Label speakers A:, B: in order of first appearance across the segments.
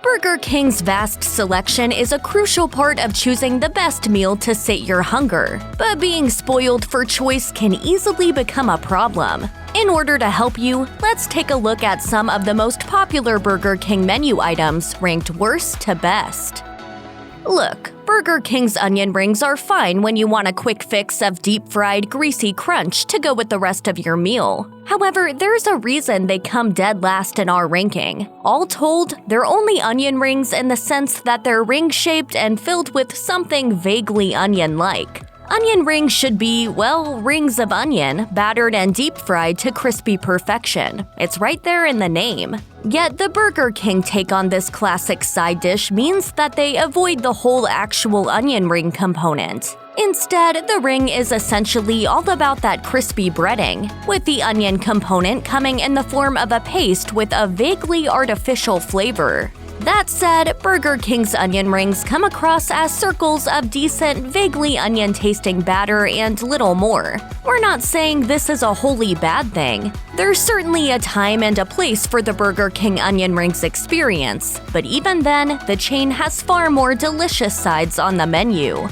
A: Burger King's vast selection is a crucial part of choosing the best meal to sate your hunger, but being spoiled for choice can easily become a problem. In order to help you, let's take a look at some of the most popular Burger King menu items ranked worst to best. Look, Burger King's onion rings are fine when you want a quick fix of deep-fried, greasy crunch to go with the rest of your meal. However, there's a reason they come dead last in our ranking. All told, they're only onion rings in the sense that they're ring-shaped and filled with something vaguely onion-like. Onion rings should be, well, rings of onion, battered and deep-fried to crispy perfection. It's right there in the name. Yet the Burger King take on this classic side dish means that they avoid the whole actual onion ring component. Instead, the ring is essentially all about that crispy breading, with the onion component coming in the form of a paste with a vaguely artificial flavor. That said, Burger King's onion rings come across as circles of decent, vaguely onion-tasting batter and little more. We're not saying this is a wholly bad thing. There's certainly a time and a place for the Burger King onion rings experience, but even then, the chain has far more delicious sides on the menu.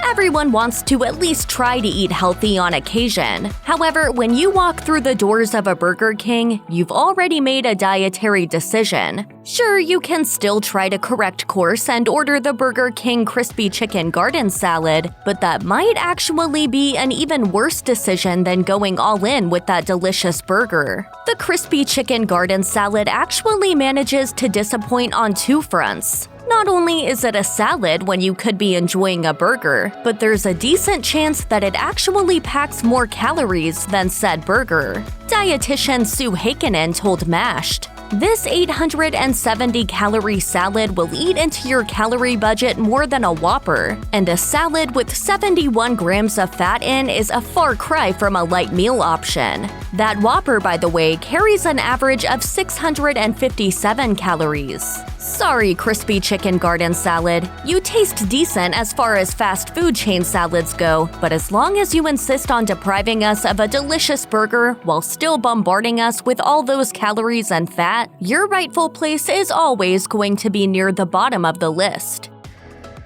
A: Everyone wants to at least try to eat healthy on occasion. However, when you walk through the doors of a Burger King, you've already made a dietary decision. Sure, you can still try to correct course and order the Burger King crispy chicken garden salad, but that might actually be an even worse decision than going all in with that delicious burger. The crispy chicken garden salad actually manages to disappoint on two fronts. Not only is it a salad when you could be enjoying a burger, but there's a decent chance that it actually packs more calories than said burger. Dietitian Sue Heikkinen told Mashed, "This 870-calorie salad will eat into your calorie budget more than a Whopper, and a salad with 71 grams of fat in is a far cry from a light meal option. That Whopper, by the way, carries an average of 657 calories. Sorry, crispy chicken garden salad. You taste decent as far as fast food chain salads go, but as long as you insist on depriving us of a delicious burger while still bombarding us with all those calories and fat, your rightful place is always going to be near the bottom of the list."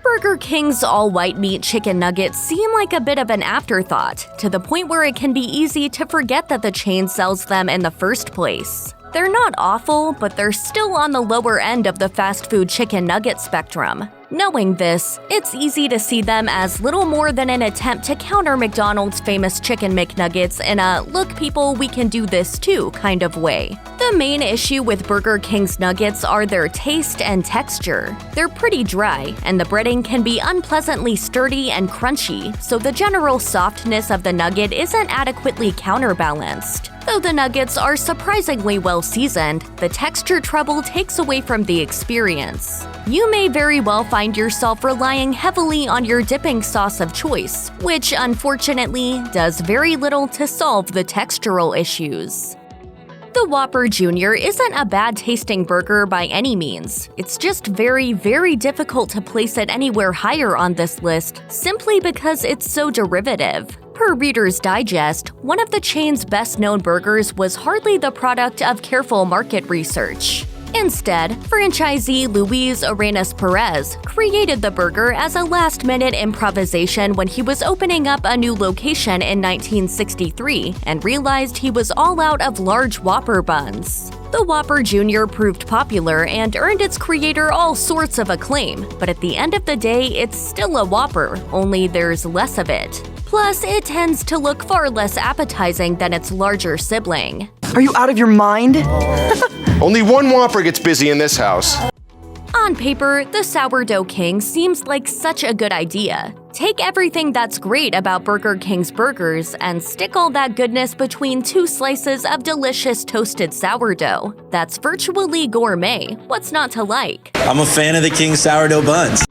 A: Burger King's all-white meat chicken nuggets seem like a bit of an afterthought, to the point where it can be easy to forget that the chain sells them in the first place. They're not awful, but they're still on the lower end of the fast food chicken nugget spectrum. Knowing this, it's easy to see them as little more than an attempt to counter McDonald's famous Chicken McNuggets in a "look people, we can do this too" kind of way. The main issue with Burger King's nuggets are their taste and texture. They're pretty dry, and the breading can be unpleasantly sturdy and crunchy, so the general softness of the nugget isn't adequately counterbalanced. Though the nuggets are surprisingly well seasoned, the texture trouble takes away from the experience. You may very well find yourself relying heavily on your dipping sauce of choice, which unfortunately does very little to solve the textural issues. The Whopper Jr. isn't a bad-tasting burger by any means. It's just very, very difficult to place it anywhere higher on this list simply because it's so derivative. Per Reader's Digest, one of the chain's best-known burgers was hardly the product of careful market research. Instead, franchisee Luis Arenas Perez created the burger as a last-minute improvisation when he was opening up a new location in 1963 and realized he was all out of large Whopper buns. The Whopper Jr. proved popular and earned its creator all sorts of acclaim, but at the end of the day, it's still a Whopper, only there's less of it. Plus, it tends to look far less appetizing than its larger sibling.
B: Are you out of your mind?
C: Only one Whopper gets busy in this house.
A: On paper, the Sourdough King seems like such a good idea. Take everything that's great about Burger King's burgers and stick all that goodness between two slices of delicious toasted sourdough. That's virtually gourmet. What's not to like?
D: I'm a fan of the King sourdough buns.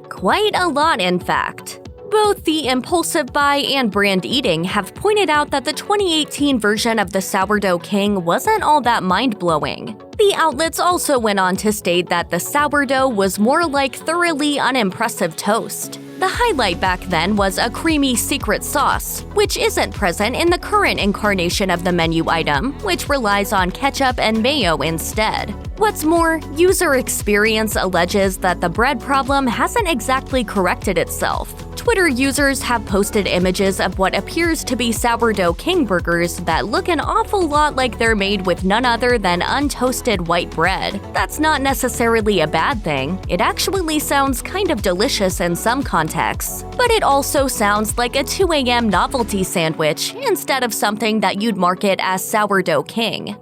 A: Quite a lot, in fact. Both the Impulsive Buy and Brand Eating have pointed out that the 2018 version of the Sourdough King wasn't all that mind-blowing. The outlets also went on to state that the sourdough was more like thoroughly unimpressive toast. The highlight back then was a creamy secret sauce, which isn't present in the current incarnation of the menu item, which relies on ketchup and mayo instead. What's more, user experience alleges that the bread problem hasn't exactly corrected itself. Twitter users have posted images of what appears to be Sourdough King burgers that look an awful lot like they're made with none other than untoasted white bread. That's not necessarily a bad thing. It actually sounds kind of delicious in some contexts. But it also sounds like a 2 a.m. novelty sandwich instead of something that you'd market as Sourdough King.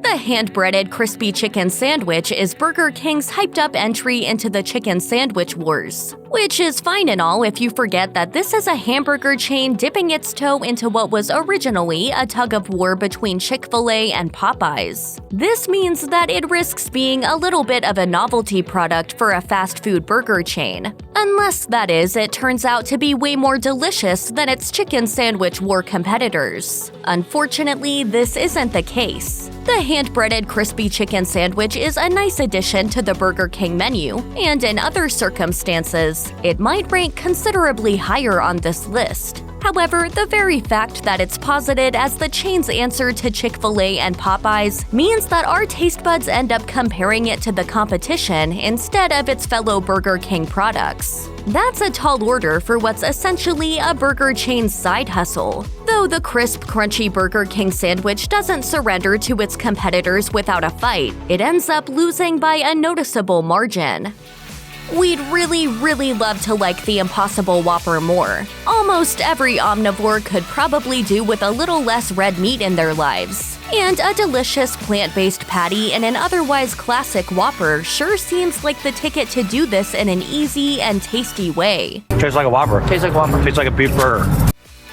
A: The hand-breaded crispy chicken sandwich is Burger King's hyped-up entry into the chicken sandwich wars. Which is fine and all if you forget that this is a hamburger chain dipping its toe into what was originally a tug-of-war between Chick-fil-A and Popeyes. This means that it risks being a little bit of a novelty product for a fast food burger chain. Unless, that is, it turns out to be way more delicious than its chicken sandwich war competitors. Unfortunately, this isn't the case. The hand-breaded crispy chicken sandwich is a nice addition to the Burger King menu, and in other circumstances, it might rank considerably higher on this list. However, the very fact that it's posited as the chain's answer to Chick-fil-A and Popeyes means that our taste buds end up comparing it to the competition instead of its fellow Burger King products. That's a tall order for what's essentially a burger chain's side hustle. Though the crisp, crunchy Burger King sandwich doesn't surrender to its competitors without a fight, it ends up losing by a noticeable margin. We'd really love to like the Impossible Whopper more. Almost every omnivore could probably do with a little less red meat in their lives. And a delicious plant-based patty in an otherwise classic Whopper sure seems like the ticket to do this in an easy and tasty way.
B: Tastes like a Whopper. Tastes like a Whopper. Tastes like a beef burger.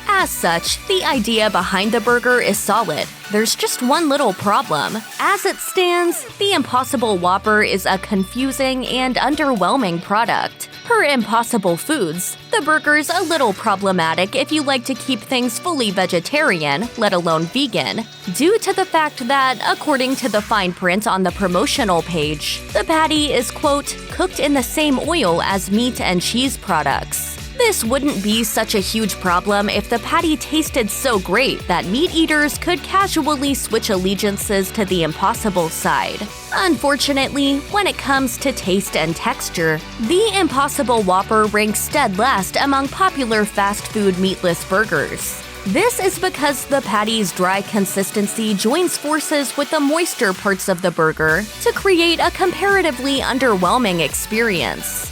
A: As such, the idea behind the burger is solid. There's just one little problem. As it stands, the Impossible Whopper is a confusing and underwhelming product. Per Impossible Foods, the burger's a little problematic if you like to keep things fully vegetarian, let alone vegan, due to the fact that, according to the fine print on the promotional page, the patty is, quote, cooked in the same oil as meat and cheese products. This wouldn't be such a huge problem if the patty tasted so great that meat eaters could casually switch allegiances to the Impossible side. Unfortunately, when it comes to taste and texture, the Impossible Whopper ranks dead last among popular fast food meatless burgers. This is because the patty's dry consistency joins forces with the moister parts of the burger to create a comparatively underwhelming experience.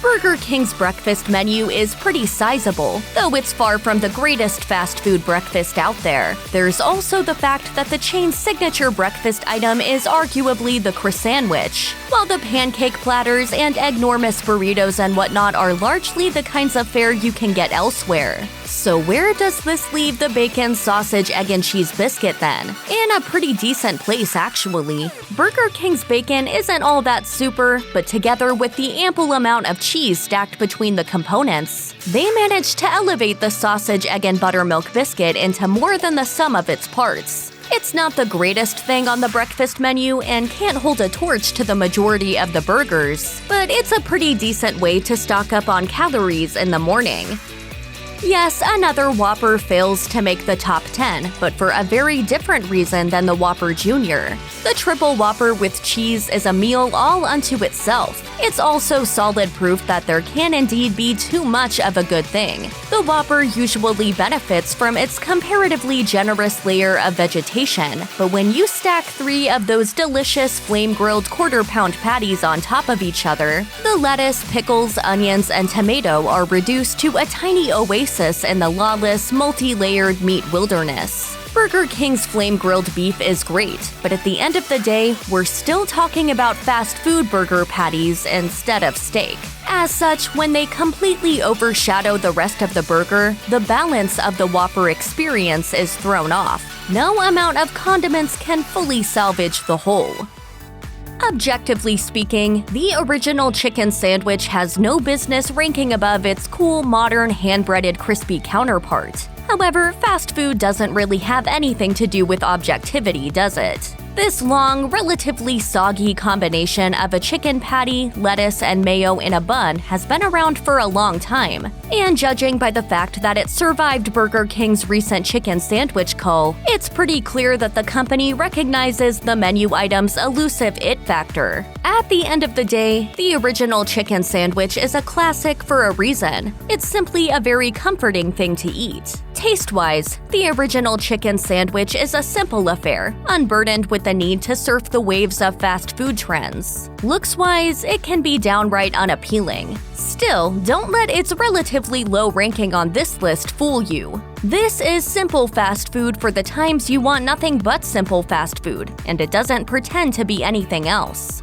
A: Burger King's breakfast menu is pretty sizable, though it's far from the greatest fast food breakfast out there. There's also the fact that the chain's signature breakfast item is arguably the Croissan'wich, while the pancake platters and enormous burritos and whatnot are largely the kinds of fare you can get elsewhere. So where does this leave the bacon, sausage, egg, and cheese biscuit then? In a pretty decent place, actually. Burger King's bacon isn't all that super, but together with the ample amount of cheese stacked between the components, they managed to elevate the sausage, egg, and buttermilk biscuit into more than the sum of its parts. It's not the greatest thing on the breakfast menu and can't hold a torch to the majority of the burgers, but it's a pretty decent way to stock up on calories in the morning. Yes, another Whopper fails to make the top 10, but for a very different reason than the Whopper Jr. The triple Whopper with cheese is a meal all unto itself. It's also solid proof that there can indeed be too much of a good thing. The Whopper usually benefits from its comparatively generous layer of vegetation, but when you stack 3 of those delicious flame-grilled quarter-pound patties on top of each other, the lettuce, pickles, onions, and tomato are reduced to a tiny oasis in the lawless, multi-layered meat wilderness. Burger King's flame-grilled beef is great, but at the end of the day, we're still talking about fast food burger patties instead of steak. As such, when they completely overshadow the rest of the burger, the balance of the Whopper experience is thrown off. No amount of condiments can fully salvage the whole. Objectively speaking, the original chicken sandwich has no business ranking above its cool, modern, hand-breaded crispy counterpart. However, fast food doesn't really have anything to do with objectivity, does it? This long, relatively soggy combination of a chicken patty, lettuce, and mayo in a bun has been around for a long time, and judging by the fact that it survived Burger King's recent chicken sandwich cull, it's pretty clear that the company recognizes the menu item's elusive it factor. At the end of the day, the original chicken sandwich is a classic for a reason. It's simply a very comforting thing to eat. Taste-wise, the original chicken sandwich is a simple affair, unburdened with the need to surf the waves of fast food trends. Looks-wise, it can be downright unappealing. Still, don't let its relatively low ranking on this list fool you. This is simple fast food for the times you want nothing but simple fast food, and it doesn't pretend to be anything else.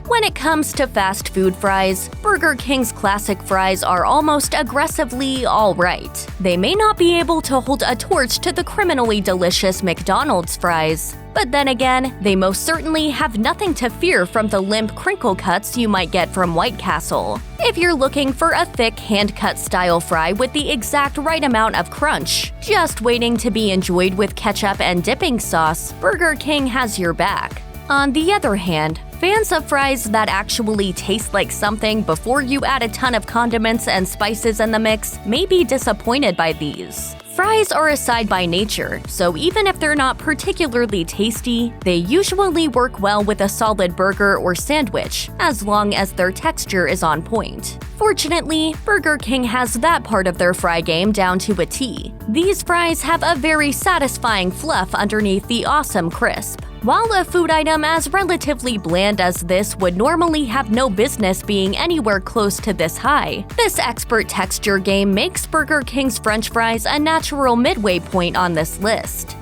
A: When it comes to fast food fries, Burger King's classic fries are almost aggressively alright. They may not be able to hold a torch to the criminally delicious McDonald's fries, but then again, they most certainly have nothing to fear from the limp crinkle cuts you might get from White Castle. If you're looking for a thick hand-cut style fry with the exact right amount of crunch, just waiting to be enjoyed with ketchup and dipping sauce, Burger King has your back. On the other hand, fans of fries that actually taste like something before you add a ton of condiments and spices in the mix may be disappointed by these. Fries are a side by nature, so even if they're not particularly tasty, they usually work well with a solid burger or sandwich, as long as their texture is on point. Fortunately, Burger King has that part of their fry game down to a T. These fries have a very satisfying fluff underneath the awesome crisp. While a food item as relatively bland as this would normally have no business being anywhere close to this high, this expert texture game makes Burger King's French fries a natural midway point on this list.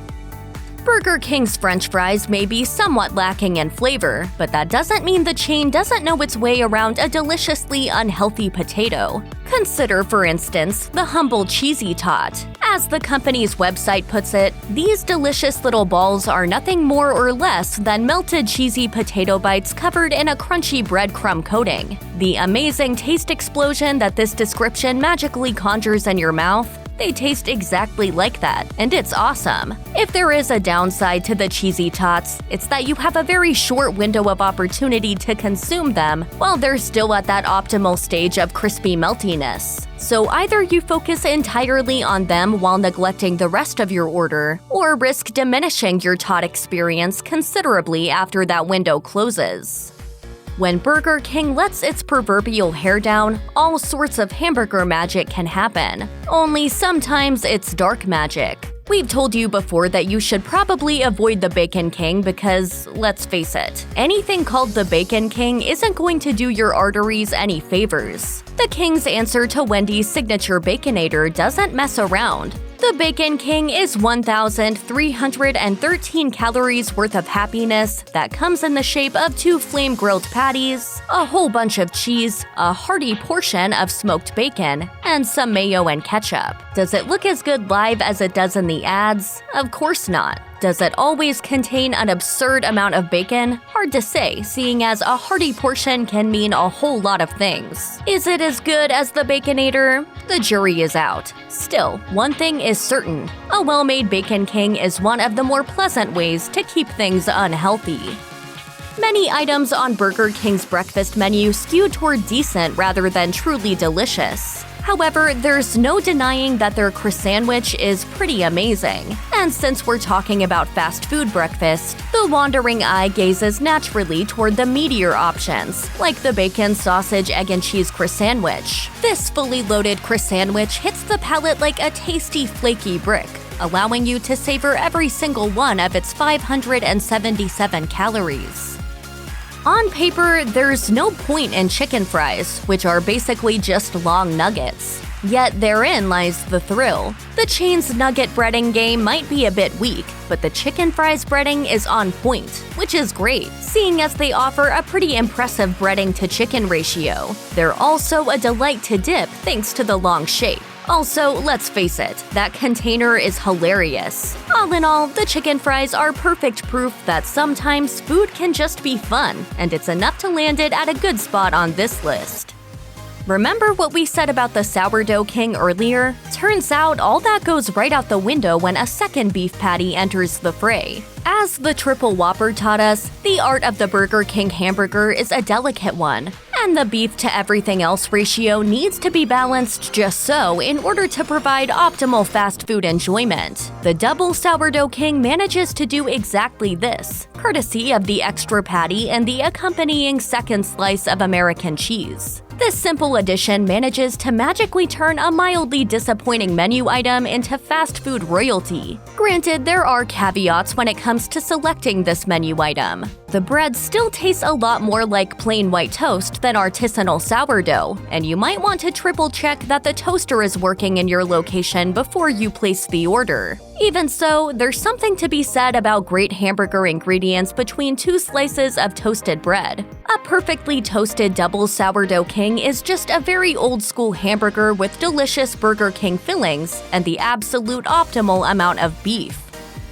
A: Burger King's French fries may be somewhat lacking in flavor, but that doesn't mean the chain doesn't know its way around a deliciously unhealthy potato. Consider, for instance, the humble cheesy tot. As the company's website puts it, these delicious little balls are nothing more or less than melted cheesy potato bites covered in a crunchy breadcrumb coating. The amazing taste explosion that this description magically conjures in your mouth, they taste exactly like that, and it's awesome. If there is a downside to the cheesy tots, it's that you have a very short window of opportunity to consume them while they're still at that optimal stage of crispy meltiness. So either you focus entirely on them while neglecting the rest of your order, or risk diminishing your tot experience considerably after that window closes. When Burger King lets its proverbial hair down, all sorts of hamburger magic can happen. Only sometimes it's dark magic. We've told you before that you should probably avoid the Bacon King because, let's face it, anything called the Bacon King isn't going to do your arteries any favors. The King's answer to Wendy's signature Baconator doesn't mess around. The Bacon King is 1,313 calories worth of happiness that comes in the shape of 2 flame-grilled patties, a whole bunch of cheese, a hearty portion of smoked bacon, and some mayo and ketchup. Does it look as good live as it does in the ads? Of course not. Does it always contain an absurd amount of bacon? Hard to say, seeing as a hearty portion can mean a whole lot of things. Is it as good as the Baconator? The jury is out. Still, one thing is certain. A well-made Bacon King is one of the more pleasant ways to keep things unhealthy. Many items on Burger King's breakfast menu skew toward decent rather than truly delicious. However, there's no denying that their Croissan'wich is pretty amazing. And since we're talking about fast food breakfast, the wandering eye gazes naturally toward the meatier options, like the bacon, sausage, egg, and cheese Croissan'wich. This fully loaded Croissan'wich hits the palate like a tasty, flaky brick, allowing you to savor every single one of its 577 calories. On paper, there's no point in chicken fries, which are basically just long nuggets. Yet therein lies the thrill. The chain's nugget breading game might be a bit weak, but the chicken fries breading is on point, which is great, seeing as they offer a pretty impressive breading to chicken ratio. They're also a delight to dip thanks to the long shape. Also, let's face it, that container is hilarious. All in all, the chicken fries are perfect proof that sometimes food can just be fun, and it's enough to land it at a good spot on this list. Remember what we said about the Sourdough King earlier? Turns out all that goes right out the window when a second beef patty enters the fray. As the Triple Whopper taught us, the art of the Burger King hamburger is a delicate one, and the beef to everything else ratio needs to be balanced just so in order to provide optimal fast food enjoyment. The Double Sourdough King manages to do exactly this, courtesy of the extra patty and the accompanying second slice of American cheese. This simple addition manages to magically turn a mildly disappointing menu item into fast food royalty. Granted, there are caveats when it comes to selecting this menu item. The bread still tastes a lot more like plain white toast than artisanal sourdough, and you might want to triple-check that the toaster is working in your location before you place the order. Even so, there's something to be said about great hamburger ingredients between two slices of toasted bread. A perfectly toasted Double Sourdough King is just a very old-school hamburger with delicious Burger King fillings and the absolute optimal amount of beef.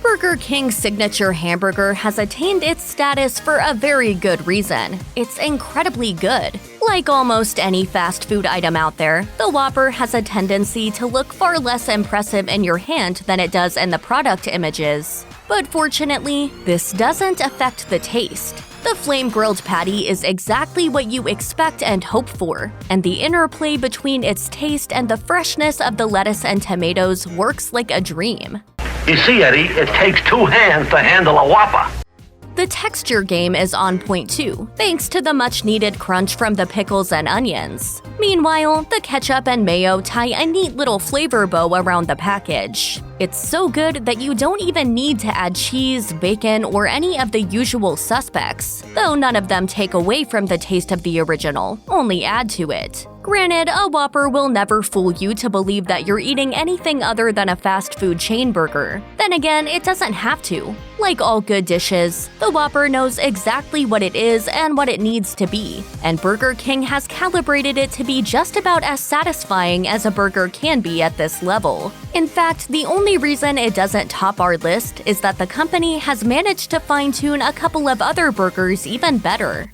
A: Burger King's signature hamburger has attained its status for a very good reason. It's incredibly good. Like almost any fast food item out there, the Whopper has a tendency to look far less impressive in your hand than it does in the product images. But fortunately, this doesn't affect the taste. The flame-grilled patty is exactly what you expect and hope for, and the interplay between its taste and the freshness of the lettuce and tomatoes works like a dream.
E: You see, Eddie, it takes two hands to handle a Whopper.
A: The texture game is on point too, thanks to the much-needed crunch from the pickles and onions. Meanwhile, the ketchup and mayo tie a neat little flavor bow around the package. It's so good that you don't even need to add cheese, bacon, or any of the usual suspects, though none of them take away from the taste of the original, only add to it. Granted, a Whopper will never fool you to believe that you're eating anything other than a fast food chain burger. Then again, it doesn't have to. Like all good dishes, the Whopper knows exactly what it is and what it needs to be, and Burger King has calibrated it to be just about as satisfying as a burger can be at this level. In fact, the only reason it doesn't top our list is that the company has managed to fine-tune a couple of other burgers even better.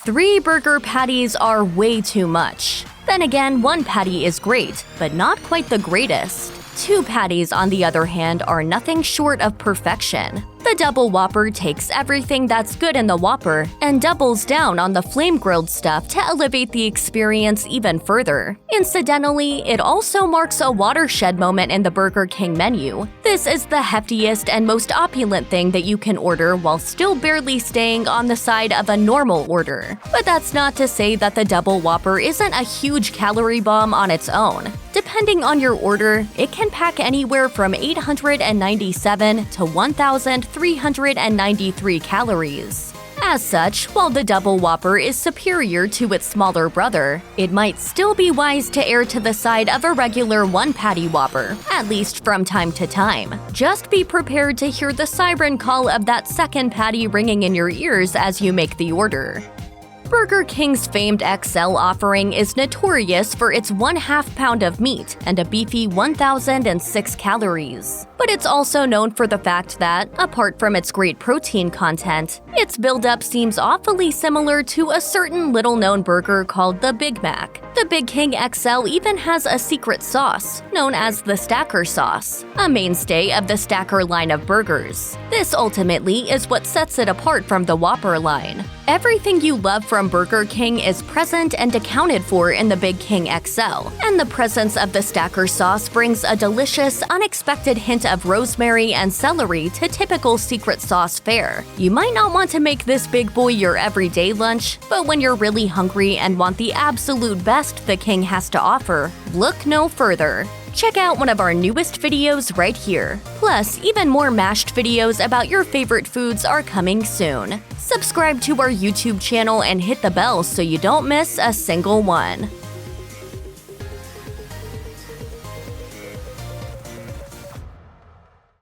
A: 3 burger patties are way too much. Then again, 1 patty is great, but not quite the greatest. 2 patties, on the other hand, are nothing short of perfection. The Double Whopper takes everything that's good in the Whopper and doubles down on the flame-grilled stuff to elevate the experience even further. Incidentally, it also marks a watershed moment in the Burger King menu. This is the heftiest and most opulent thing that you can order while still barely staying on the side of a normal order. But that's not to say that the Double Whopper isn't a huge calorie bomb on its own. Depending on your order, it can pack anywhere from 897 to 1,393 calories. As such, while the Double Whopper is superior to its smaller brother, it might still be wise to err to the side of a regular one-patty Whopper, at least from time to time. Just be prepared to hear the siren call of that second patty ringing in your ears as you make the order. Burger King's famed XL offering is notorious for its 1/2 pound of meat and a beefy 1,006 calories. But it's also known for the fact that, apart from its great protein content, its buildup seems awfully similar to a certain little-known burger called the Big Mac. The Big King XL even has a secret sauce, known as the Stacker sauce, a mainstay of the Stacker line of burgers. This ultimately is what sets it apart from the Whopper line. Everything you love from Burger King is present and accounted for in the Big King XL, and the presence of the Stacker sauce brings a delicious, unexpected hint of rosemary and celery to typical secret sauce fare. You might not want to make this big boy your everyday lunch, but when you're really hungry and want the absolute best the King has to offer, look no further. Check out one of our newest videos right here. Plus, even more mashed videos about your favorite foods are coming soon. Subscribe to our YouTube channel and hit the bell so you don't miss a single one.